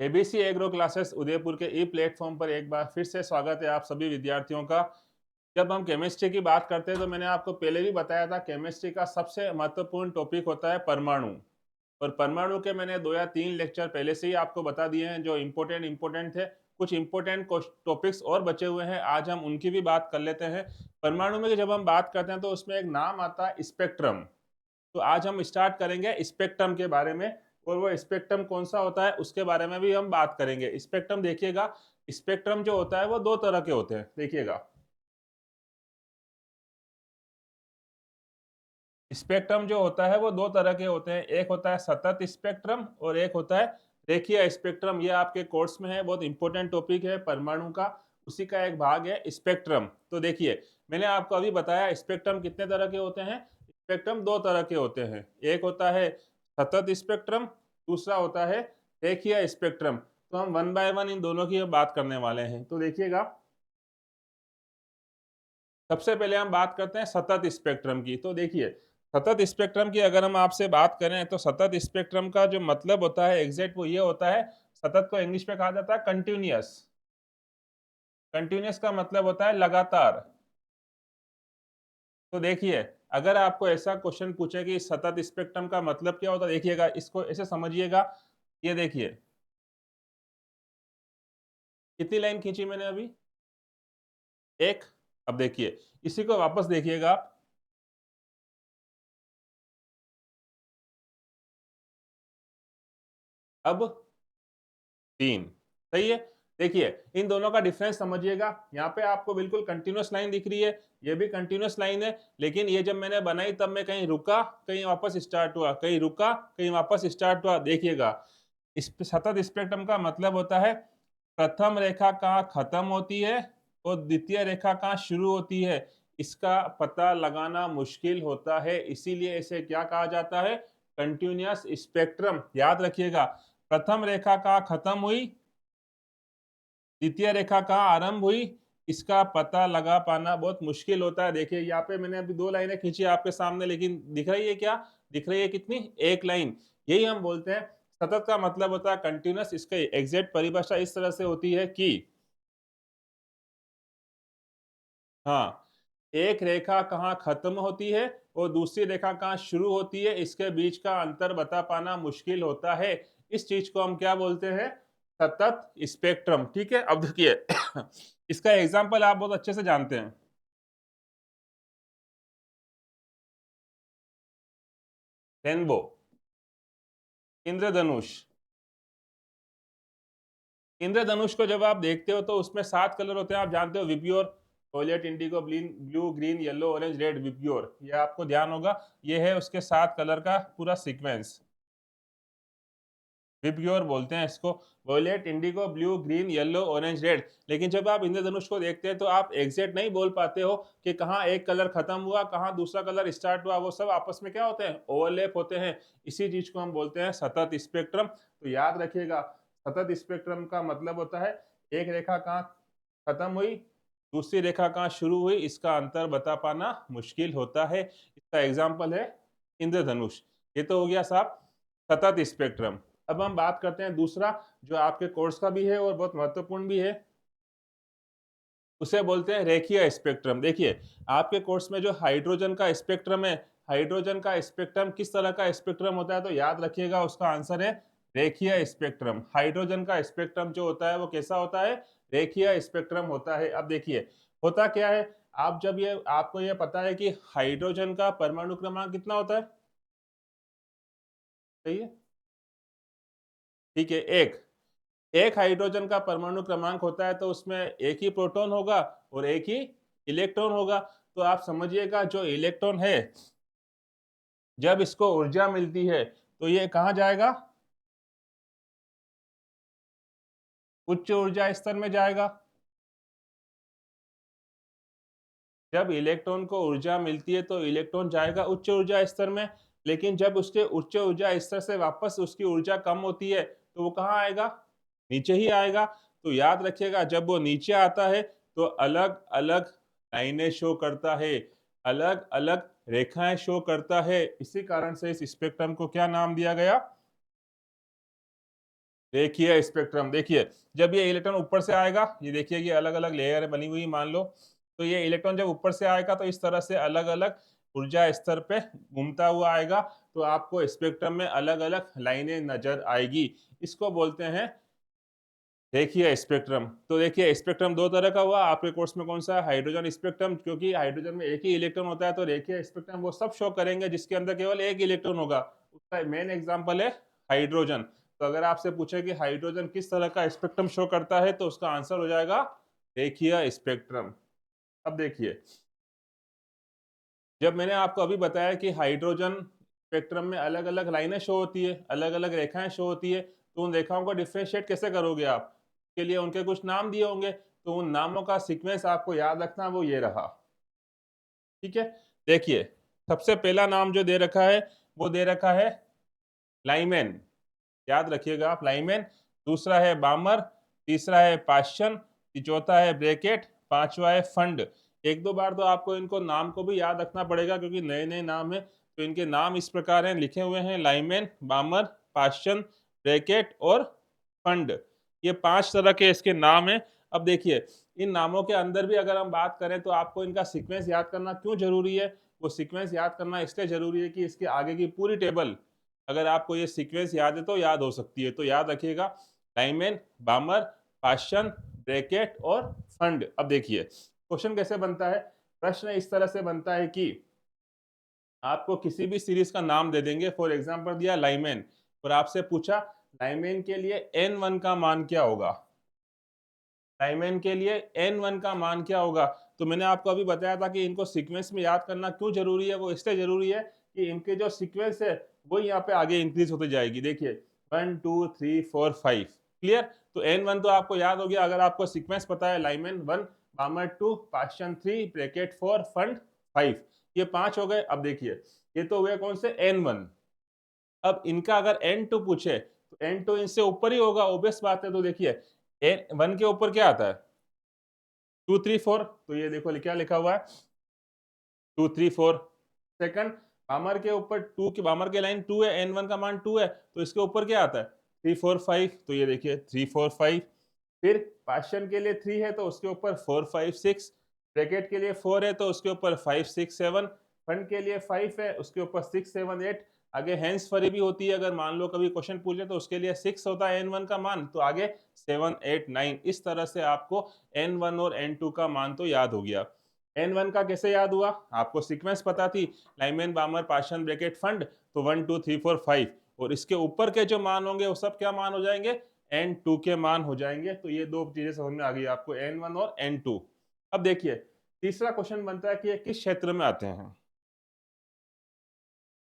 ABC agro classes Udaipur के ई platform पर एक बार फिर से स्वागत है आप सभी विद्यार्थियों का। जब हम केमिस्ट्री की बात करते हैं तो मैंने आपको पहले भी बताया था, केमिस्ट्री का सबसे महत्वपूर्ण टॉपिक होता है परमाणु। और परमाणु के मैंने 2 या 3 लेक्चर पहले से ही आपको बता दिए हैं जो इम्पोर्टेंट इम्पोर्टेंट थे। कुछ इम्पोर्टेंट टॉपिक्स और बचे हुए हैं, आज हम उनकी भी बात कर लेते हैं। परमाणु में जब हम बात करते हैं तो उसमें एक नाम आता है स्पेक्ट्रम। तो आज हम स्टार्ट करेंगे स्पेक्ट्रम के बारे में, और वो स्पेक्ट्रम कौन सा होता है उसके बारे में भी हम बात करेंगे। स्पेक्ट्रम देखिएगा, स्पेक्ट्रम जो होता है वो दो तरह के होते हैं। देखिएगा, स्पेक्ट्रम जो होता है वो दो तरह के होते हैं, एक होता है सतत स्पेक्ट्रम और एक होता है रेखीय स्पेक्ट्रम। ये आपके कोर्स में है, बहुत इंपॉर्टेंट टॉपिक है परमाणु का, उसी का एक भाग है स्पेक्ट्रम। तो देखिए, मैंने आपको अभी बताया स्पेक्ट्रम कितने तरह के होते हैं। स्पेक्ट्रम दो तरह के होते हैं, एक होता है सतत स्पेक्ट्रम, दूसरा होता है रेखीय स्पेक्ट्रम। तो हम वन बाय वन इन दोनों की बात करने वाले हैं। तो देखिएगा, सबसे पहले हम बात करते हैं सतत स्पेक्ट्रम की। तो देखिए, सतत स्पेक्ट्रम की अगर हम आपसे बात करें तो सतत स्पेक्ट्रम का जो मतलब होता है एग्जैक्ट वो ये होता है, सतत को इंग्लिश में कहा जाता है कंटिन्यूअस। कंटिन्यूअस का मतलब होता है लगातार। तो देखिए, अगर आपको ऐसा क्वेश्चन पूछे कि सतत स्पेक्ट्रम का मतलब क्या होता है, देखिएगा इसको ऐसे समझिएगा। ये देखिए, कितनी लाइन खींची मैंने अभी, एक। अब देखिए, इसी को वापस देखिएगा आप, अब तीन। सही है। देखिए, इन दोनों का डिफरेंस समझिएगा। यहाँ पे आपको बिल्कुल कंटिन्यूअस लाइन दिख रही है, ये भी कंटिन्यूअस लाइन है, लेकिन ये जब मैंने बनाई तब मैं कहीं रुका, कहीं वापस स्टार्ट हुआ, कहीं रुका, कहीं वापस स्टार्ट हुआ। देखिएगा, इस सतत स्पेक्ट्रम का मतलब होता है प्रथम रेखा कहाँ खत्म होती है और द्वितीय रेखा कहाँ शुरू होती है, इसका पता लगाना मुश्किल होता है, इसीलिए इसे क्या कहा जाता है, कंटिन्यूअस स्पेक्ट्रम। याद रखिएगा, प्रथम रेखा कहाँ खत्म हुई, द्वितीय रेखा कहाँ आरंभ हुई, इसका पता लगा पाना बहुत मुश्किल होता है। देखिए, यहाँ पे मैंने अभी दो लाइनें खींची आपके सामने, लेकिन दिख रही है क्या, दिख रही है कितनी, एक लाइन। यही हम बोलते हैं सतत का मतलब होता है कंटिन्यूअस। इसकी एग्जैक्ट परिभाषा इस तरह से होती है कि, हाँ, एक रेखा कहाँ खत्म होती है और दूसरी रेखा कहाँ शुरू होती है, इसके बीच का अंतर बता पाना मुश्किल होता है। इस चीज को हम क्या बोलते हैं, सतत स्पेक्ट्रम। ठीक है। अब देखिए, इसका एग्जाम्पल आप बहुत अच्छे से जानते हैं, रेनबो, इंद्रधनुष। इंद्रधनुष को जब आप देखते हो तो उसमें 7 कलर होते हैं, आप जानते हो, VIBGYOR, violet, indigo, blue, green, yellow, orange, red, VIBGYOR. ये आपको ध्यान होगा, ये है उसके 7 कलर का पूरा सीक्वेंस। विप्योर बोलते हैं इसको, violet, indigo, blue, green, yellow, orange, red. लेकिन जब आप इंद्रधनुष को देखते हैं तो आप एग्जैक्ट नहीं बोल पाते हो कि कहाँ एक कलर खत्म हुआ, कहाँ दूसरा कलर स्टार्ट हुआ। वो सब आपस में क्या होते हैं, ओवरलैप होते हैं। इसी चीज को हम बोलते हैं सतत स्पेक्ट्रम। तो याद रखिएगा, सतत स्पेक्ट्रम का मतलब होता है एक रेखा कहाँ खत्म हुई, दूसरी रेखा कहाँ शुरू हुई, इसका अंतर बता पाना मुश्किल होता है। इसका एग्जाम्पल है इंद्रधनुष। ये तो हो गया साहब सतत स्पेक्ट्रम। अब हम बात करते हैं दूसरा, जो आपके कोर्स का भी है और बहुत महत्वपूर्ण भी है, उसे बोलते हैं रेखीय स्पेक्ट्रम। देखिए, आपके कोर्स में जो हाइड्रोजन का स्पेक्ट्रम है, हाइड्रोजन का स्पेक्ट्रम किस तरह का स्पेक्ट्रम होता है, तो याद रखिएगा उसका आंसर है रेखीय स्पेक्ट्रम। हाइड्रोजन का स्पेक्ट्रम जो होता है वो कैसा होता है, रेखीय स्पेक्ट्रम होता है। अब देखिए, होता क्या है, आप जब ये आपको ये पता है कि हाइड्रोजन का परमाणु क्रमांक कितना होता है, सही है, ठीक है, एक। एक हाइड्रोजन का परमाणु क्रमांक होता है तो उसमें एक ही प्रोटॉन होगा और एक ही इलेक्ट्रॉन होगा। तो आप समझिएगा, जो इलेक्ट्रॉन है जब इसको ऊर्जा मिलती है तो ये कहाँ जाएगा, उच्च ऊर्जा स्तर में जाएगा। जब इलेक्ट्रॉन को ऊर्जा मिलती है तो इलेक्ट्रॉन जाएगा उच्च ऊर्जा स्तर में, लेकिन जब उसके उच्च ऊर्जा स्तर से वापस उसकी ऊर्जा कम होती है तो वो कहाँ आएगा, नीचे ही आएगा। तो याद रखिएगा, जब वो नीचे आता है तो अलग अलग लाइनें शो करता है, अलग अलग रेखाएं शो करता है। इसी कारण से इस स्पेक्ट्रम को क्या नाम दिया गया, देखिए स्पेक्ट्रम, देखिए जब ये इलेक्ट्रॉन ऊपर से आएगा, ये देखिए ये अलग अलग लेयर बनी हुई मान लो, तो ये इलेक्ट्रॉन जब ऊपर से आएगा तो इस तरह से अलग अलग ऊर्जा स्तर पे घूमता हुआ आएगा, तो आपको स्पेक्ट्रम में अलग अलग लाइनें नजर आएगी। इसको बोलते हैं, देखिए स्पेक्ट्रम। तो देखिए स्पेक्ट्रम दो तरह का हुआ, आपके कोर्स में कौन सा है, हाइड्रोजन स्पेक्ट्रम, क्योंकि हाइड्रोजन में एक ही इलेक्ट्रॉन होता है, तो रेखीय स्पेक्ट्रम वो सब शो करेंगे जिसके अंदर केवल एक इलेक्ट्रॉन होगा, उसका मेन एग्जांपल है हाइड्रोजन। तो अगर आपसे पूछे कि हाइड्रोजन किस तरह का स्पेक्ट्रम शो करता है, तो उसका आंसर हो जाएगा रेखीय स्पेक्ट्रम। अब देखिए, जब मैंने आपको अभी बताया कि हाइड्रोजन स्पेक्ट्रम में अलग अलग लाइनें शो होती है, अलग अलग रेखाएं शो होती है, तो उन रेखाओं को डिफ्रेंशिएट कैसे करोगे आप, के लिए उनके कुछ नाम दिए होंगे, तो उन नामों का सीक्वेंस आपको याद रखना, वो ये रहा। ठीक है, देखिए सबसे पहला नाम जो दे रखा है वो दे रखा है लाइमेन, याद रखिएगा आप, लाइमेन। दूसरा है बामर, तीसरा है पाश्चन, चौथा है ब्रैकेट, पांचवा है फंड। एक दो बार तो आपको इनको नाम को भी याद रखना पड़ेगा, क्योंकि नए नए नाम है, तो इनके नाम इस प्रकार हैं, लिखे हुए हैं लाइमेन, बामर, पाश्चन, ब्रैकेट और फंड। ये पांच तरह के इसके नाम हैं। अब देखिए, इन नामों के अंदर भी अगर हम बात करें तो आपको इनका सीक्वेंस याद करना क्यों जरूरी है, वो सीक्वेंस याद करना इसलिए जरूरी है कि इसके आगे की पूरी टेबल, अगर आपको ये सीक्वेंस याद है तो याद हो सकती है। तो याद रखिएगा, लाइमेन, बामर, पाश्चन, ब्रैकेट और फंड। अब देखिए क्वेश्चन कैसे बनता है, प्रश्न इस तरह से बनता है कि आपको किसी भी सीरीज का नाम दे देंगे, फॉर एग्जांपल दिया लाइमेन, और आपसे पूछा लाइमेन के लिए n1 का मान क्या होगा, लाइमेन के लिए n1 का मान क्या होगा। तो मैंने आपको अभी बताया था कि इनको सीक्वेंस में याद करना क्यों जरूरी है, वो इसलिए जरूरी है कि इनके जो सीक्वेंस है वो यहाँ पे आगे इंक्रीज होती जाएगी। देखिए 1 2 3 4 5, क्लियर। तो n1 तो आपको याद हो गया, अगर आपको सीक्वेंस पता है, लाइमेन 1, बामर 2, पाश्चन 3, ब्रैकेट 4, फंड 5, ये 5 हो गए। अब देखिए ये तो हुए कौन से, n1। अब इनका अगर n2 पूछे तो n2 इनसे ऊपर ही होगा, ऑब्वियस बात है। तो देखिए n1 के ऊपर क्या आता है, 2 3 4, तो ये देखो क्या लिखा हुआ है 2 3 4। सेकंड, बामर के ऊपर 2 की, बामर के लाइन 2 है, n1 का मान 2 है, तो इसके ऊपर क्या आता है 3 4 5, तो ये देखिए 3 4 5। फिर पाश्चन के लिए 3 है तो उसके ऊपर 4 5 6, ब्रैकेट के लिए 4 है तो उसके ऊपर 5 6 7, फंड के लिए 5 है उसके ऊपर 6 7 8। आगे हैंस फ्री भी होती है, अगर मान लो कभी क्वेश्चन पूछे तो उसके लिए 6 होता है n1 का मान, तो आगे 7 8 9। इस तरह से आपको n1 और n2 का मान तो याद हो गया। n1 का कैसे याद हुआ, आपको सीक्वेंस पता थी, लाइमेन, बामर, पाश्चन, ब्रैकेट, फंड, तो 1 2 3 4 5, और इसके ऊपर के जो मान होंगे वो सब क्या मान हो जाएंगे, n2 के मान हो जाएंगे। तो ये दो चीजें समझ में आ गई आपको, n1 और n2। अब देखिए तीसरा क्वेश्चन बनता है कि ये किस क्षेत्र में आते हैं,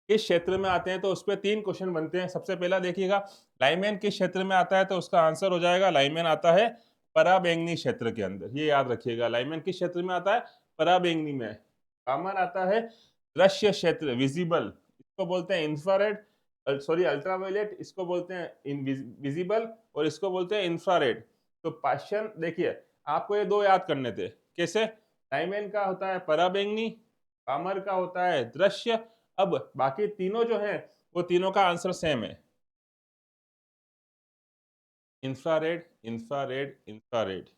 किस क्षेत्र में आते हैं, तो उस पर तीन क्वेश्चन बनते हैं। सबसे पहला देखिएगा, लाइमेन किस क्षेत्र में आता है, तो उसका आंसर हो जाएगा लाइमेन आता है पराबैंगनी क्षेत्र के अंदर। ये याद रखिएगा, लाइमेन किस क्षेत्र में आता है, पराबैंगनी में। कामन आता है दृश्य क्षेत्र, विजिबल, इसको बोलते हैं इंफ्रारेड, सॉरी अल्ट्रावायलेट, इसको बोलते हैं इनविजिबल, और इसको बोलते हैं इंफ्रारेड। तो पाश्चन, देखिए आपको ये दो याद करने थे, कैसे, लाइमेन का होता है पराबैंगनी, कामर का होता है दृश्य। अब बाकी तीनों जो हैं वो तीनों का आंसर सेम है, इंफ्रारेड इंफ्रारेड इंफ्रारेड,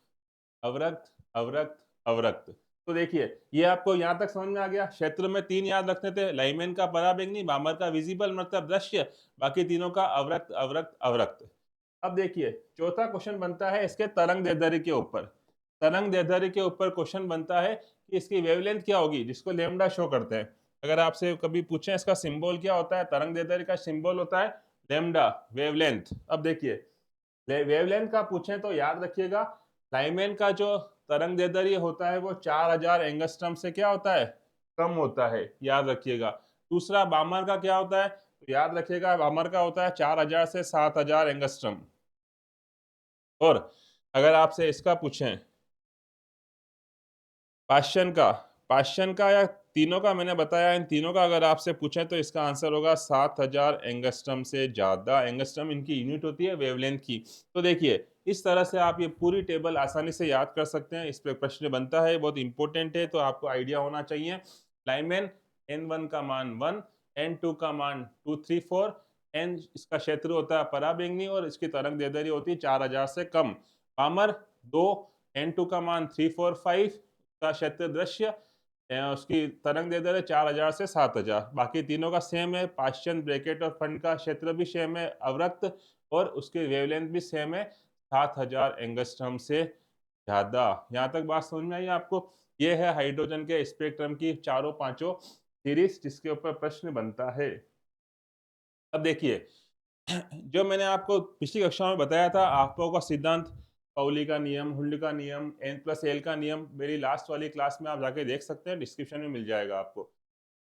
अवरक्त अवरक्त अवरक्त। तो देखिए ये आपको यहाँ तक समझ में आ गया, क्षेत्र में तीन याद रखने थे, लाइमेन का पराबैंगनी, बामर का विजिबल मतलब दृश्य, बाकी तीनों का अवरक्त अवरक्त अवरक्त। अब देखिए चौथा क्वेश्चन बनता है इसके तरंग दैर्ध्य के ऊपर, तरंग दैर्ध्य के ऊपर क्वेश्चन बनता है कि इसकी वेवलेंथ क्या होगी, जिसको लेमडा शो करते हैं। अगर आपसे कभी पूछें इसका सिंबल क्या होता है, तरंग दैर्ध्य का सिंबल होता है लेमडा, वेवलेंथ। अब देखिए वेवलेंथ का पूछें तो याद रखिएगा, लाइमेन का जो तरंग दैर्ध्य होता है वो 4000 एंगस्ट्रम से क्या होता है, कम होता है, याद रखिएगा। दूसरा बामर का क्या होता है, तो याद रखिएगा बामर का होता है 4000 से 7000 एंगस्ट्रम। और अगर आपसे इसका पूछें पाश्चन का, पाश्चन का या तीनों का मैंने बताया, इन तीनों का अगर आपसे पूछें तो इसका आंसर होगा 7000 एंगस्ट्रम से ज्यादा। एंगस्ट्रम इनकी यूनिट होती है वेवलेंथ की। तो देखिए इस तरह से आप ये पूरी टेबल आसानी से याद कर सकते हैं। इस पे प्रश्न बनता है, बहुत इंपॉर्टेंट है, तो आपको आइडिया होना चाहिए। लाइमेन n1 का मान 1, n2 का मान 2 3 4, एन इसका क्षेत्र होता है पराबैंगनी और इसकी तरंग दैर्ध्य होती है 4000 से कम। पामर 2, N2 का मान 345 का क्षेत्र दृश्य, उसकी तरंग दैर्ध्य 4000 से 7000। बाकी तीनों का सेम है। पाश्चन, ब्रैकेट और फंड का क्षेत्र भी सेम है, अवरक्त, और उसकी वेवलेंथ भी सेम है 7000 एंगस्ट्रॉम से ज्यादा। यहाँ तक बात समझ में आई आपको? ये है हाइड्रोजन के स्पेक्ट्रम की चारों पांचों सीरीज जिसके ऊपर प्रश्न बनता है। अब देखिए, जो मैंने आपको पिछली कक्षा में बताया था आपको का सिद्धांत, पाउली का नियम, हुंड का नियम, N+L का नियम, मेरी लास्ट वाली क्लास में आप जाके देख सकते हैं, डिस्क्रिप्शन में मिल जाएगा आपको।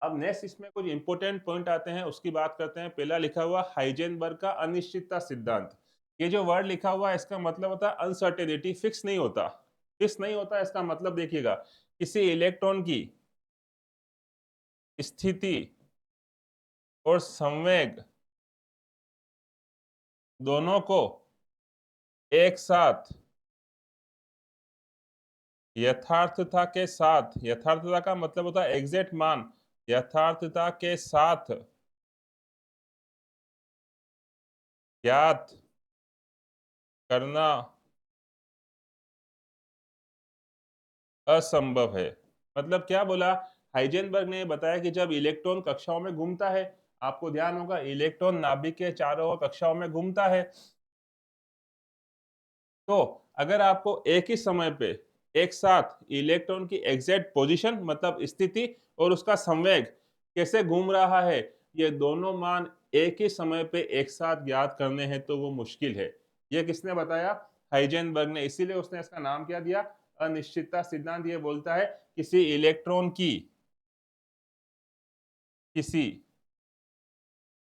अब नेक्स्ट इसमें कुछ इंपॉर्टेंट पॉइंट आते हैं, उसकी बात करते हैं। पहला लिखा हुआ हाइजेनबर्ग का अनिश्चितता सिद्धांत। ये जो वर्ड लिखा हुआ है इसका मतलब होता है अनसर्टेनिटी, फिक्स नहीं होता। फिक्स नहीं होता इसका मतलब देखिएगा, किसी इलेक्ट्रॉन की स्थिति और संवेग दोनों को एक साथ यथार्थता के साथ, यथार्थता का मतलब होता है एग्जैक्ट मान, यथार्थता के साथ ज्ञात करना असंभव है। मतलब क्या बोला? हाइजेनबर्ग ने बताया कि जब इलेक्ट्रॉन कक्षाओं में घूमता है, आपको ध्यान होगा इलेक्ट्रॉन नाभिक के चारों ओर कक्षाओं में घूमता है, तो अगर आपको एक ही समय पे एक साथ इलेक्ट्रॉन की एग्जैक्ट पोजीशन मतलब स्थिति और उसका संवेग कैसे घूम रहा है, ये दोनों मान एक ही समय पे एक साथ ज्ञात करने हैं तो वो मुश्किल है। ये किसने बताया? हाइजेनबर्ग ने। इसीलिए उसने इसका नाम क्या दिया? अनिश्चितता सिद्धांत। ये बोलता है किसी इलेक्ट्रॉन की, किसी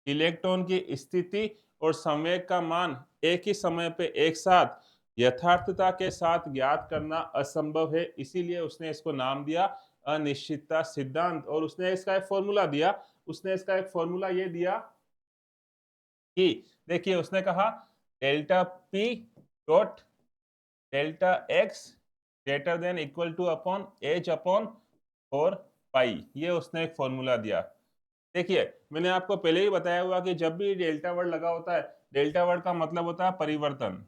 इलेक्ट्रॉन की स्थिति और संवेग का मान एक ही समय पे एक साथ यथार्थता के साथ ज्ञात करना असंभव है। इसीलिए उसने इसको नाम दिया अनिश्चितता सिद्धांत। और उसने इसका एक फॉर्मूला दिया। उसने इसका एक फॉर्मूला ये दिया कि देखिए, उसने कहा delta p dot delta x greater than equal two upon H upon 4 पाई। ये उसने एक फॉर्मूला दिया। देखिए, मैंने आपको पहले ही बताया हुआ कि जब भी डेल्टा वर्ड लगा होता है, डेल्टा वर्ड का मतलब होता है परिवर्तन।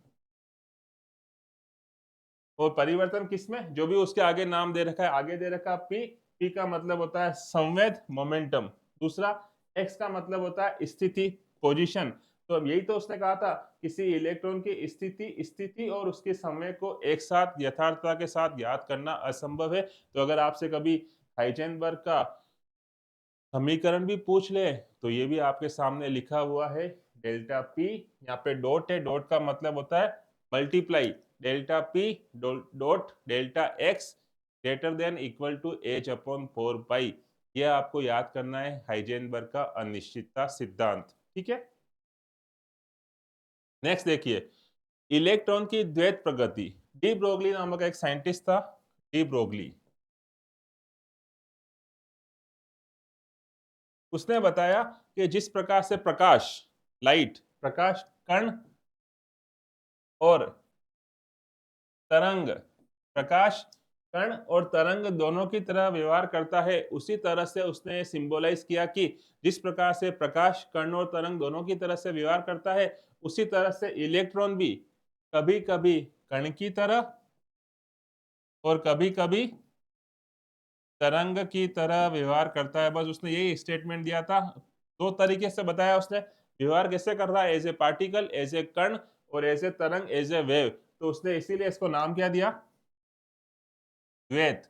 और परिवर्तन किसमें? जो भी उसके आगे नाम दे रखा है, आगे दे रखा है पी। पी का मतलब होता है संवेग, मोमेंटम। दूसरा एक्स का मतलब होता है स्थिति, पोजीशन। तो अब यही तो उसने कहा था, किसी इलेक्ट्रॉन की स्थिति और उसके संवेग को एक साथ यथार्थता के साथ ज्ञात करना असंभव है। तो अगर आपसे कभी हाइजेनबर्ग का समीकरण भी पूछ ले तो ये भी आपके सामने लिखा हुआ है, डेल्टा पी, यहाँ पे डॉट है, डॉट का मतलब होता है multiply, delta p dot delta x greater than equal to h upon 4 pi. यह आपको याद करना है हाइजेनबर्ग का अनिश्चितता सिद्धांत। ठीक है, नेक्स्ट देखिए, इलेक्ट्रॉन की द्वैत प्रगति। डी ब्रोगली नामक एक साइंटिस्ट था, डी ब्रोगली। उसने बताया कि जिस प्रकार से प्रकाश, लाइट, प्रकाश कण और तरंग, प्रकाश कण और तरंग दोनों की तरह व्यवहार करता है, उसी तरह से उसने सिंबलाइज किया कि जिस प्रकार से प्रकाश कण और तरंग दोनों की तरह से व्यवहार करता है, उसी तरह से इलेक्ट्रॉन भी कभी कभी कण की तरह और कभी कभी तरंग की तरह व्यवहार करता है। बस उसने यही स्टेटमेंट दिया था। दो तरीके से बताया उसने व्यवहार कैसे कर रहा है, as a particle, as a कण, और एज ए तरंग, एज ए वेव। तो उसने इसीलिए इसको नाम क्या दिया? द्वैत।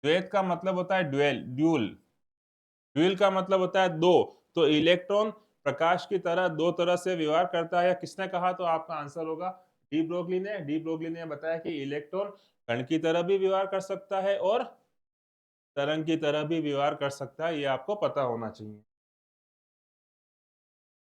द्वैत का मतलब होता है ड्यूल, ड्यूल। ड्यूल का मतलब होता है दो। तो इलेक्ट्रॉन प्रकाश की तरह दो तरह से व्यवहार करता है। किसने कहा? तो आपका आंसर होगा डी ब्रोगली ने। डी ब्रोगली ने बताया कि इलेक्ट्रॉन कण की तरह भी व्यवहार कर सकता है और तरंग की तरह भी व्यवहार कर सकता है। ये आपको पता होना चाहिए।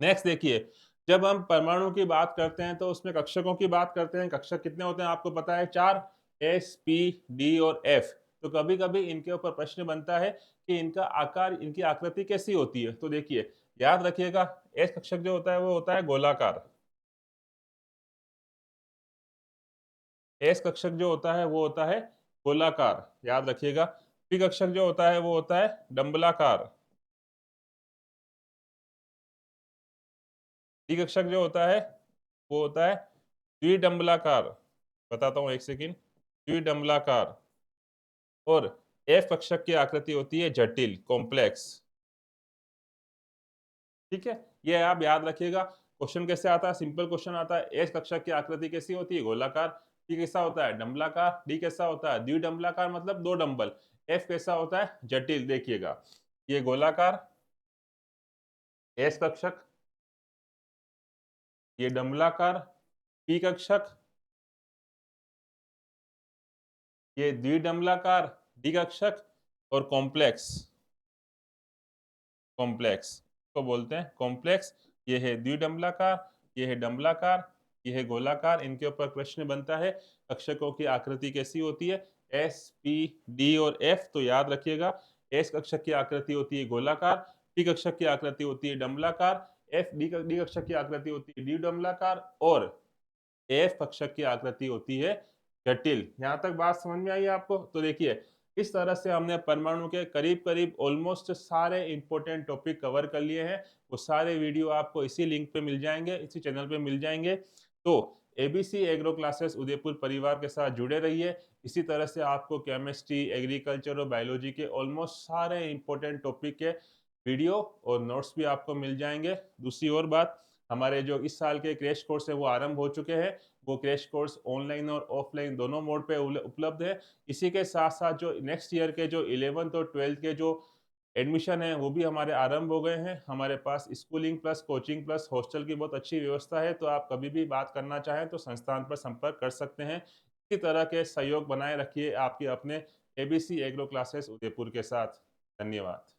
नेक्स्ट देखिए, जब हम परमाणु की बात करते हैं तो उसमें कक्षकों की बात करते हैं। कक्षक कितने होते हैं आपको पता है? 4, एस, पी, डी और एफ। तो कभी कभी इनके ऊपर प्रश्न बनता है कि इनका आकार, इनकी आकृति कैसी होती है। तो देखिए, याद रखिएगा, एस कक्षक जो होता है वो होता है गोलाकार। एस कक्षक जो होता है वो होता है गोलाकार, याद रखिएगा। पी कक्षक जो होता है वो होता है डंबलाकार। डी कक्षक जो होता है वो होता है द्विडंबलाकार, बताता हूँ एक सेकेंड, द्विडंबलाकार। और एफ कक्षक की आकृति होती है जटिल, कॉम्प्लेक्स। ठीक है, ये आप याद रखिएगा। क्वेश्चन कैसे आता है, सिंपल क्वेश्चन आता है, एस कक्षक की आकृति कैसी होती है, गोलाकार। टी कैसा होता है, डंबलाकार। डी कैसा होता है, द्विडंबलाकार मतलब दो डंबल। एफ कैसा होता है, जटिल। देखिएगा, ये गोलाकार एस कक्षक, ये डंबलाकार पी कक्षक, ये द्विडंबलाकार डी कक्षक, और कॉम्प्लेक्स, कॉम्प्लेक्स को बोलते हैं कॉम्प्लेक्स। ये है द्विडंबलाकार, ये है डंबलाकार, ये है गोलाकार। इनके ऊपर प्रश्न बनता है कक्षकों की आकृति कैसी होती है, एस पी डी और एफ। तो याद रखिएगा, एस कक्षक की आकृति होती है गोलाकार, पी कक्षक की आकृति होती है डंबलाकार, एफ डी कक्षक की आकृति होती है द्विडंबलाकार, और एफ कक्षक की आकृति होती है जटिल। यहाँ तक बात समझ में आई आपको? तो देखिए, इस तरह से हमने परमाणु के करीब करीब ऑलमोस्ट सारे इंपॉर्टेंट टॉपिक कवर कर लिए हैं। वो सारे वीडियो आपको इसी लिंक पे मिल जाएंगे, इसी चैनल पे मिल जाएंगे। तो एबीसी एग्रो क्लासेस उदयपुर परिवार के साथ जुड़े रहिए। इसी तरह से आपको केमिस्ट्री, एग्रीकल्चर और बायोलॉजी के ऑलमोस्ट सारे इंपॉर्टेंट टॉपिक के वीडियो और नोट्स भी आपको मिल जाएंगे। दूसरी और बात, हमारे जो इस साल के क्रैश कोर्स है वो आरंभ हो चुके हैं। वो क्रैश कोर्स ऑनलाइन और ऑफलाइन दोनों मोड पे उपलब्ध है। इसी के साथ साथ जो नेक्स्ट ईयर के जो 11th और 12th के जो एडमिशन है वो भी हमारे आरंभ हो गए हैं। हमारे पास schooling plus coaching plus hostel की बहुत अच्छी व्यवस्था है। तो आप कभी भी बात करना चाहें तो संस्थान पर संपर्क कर सकते हैं। इसी तरह के सहयोग बनाए रखिए आपके अपने एबीसी एग्रो क्लासेस उदयपुर के साथ। धन्यवाद।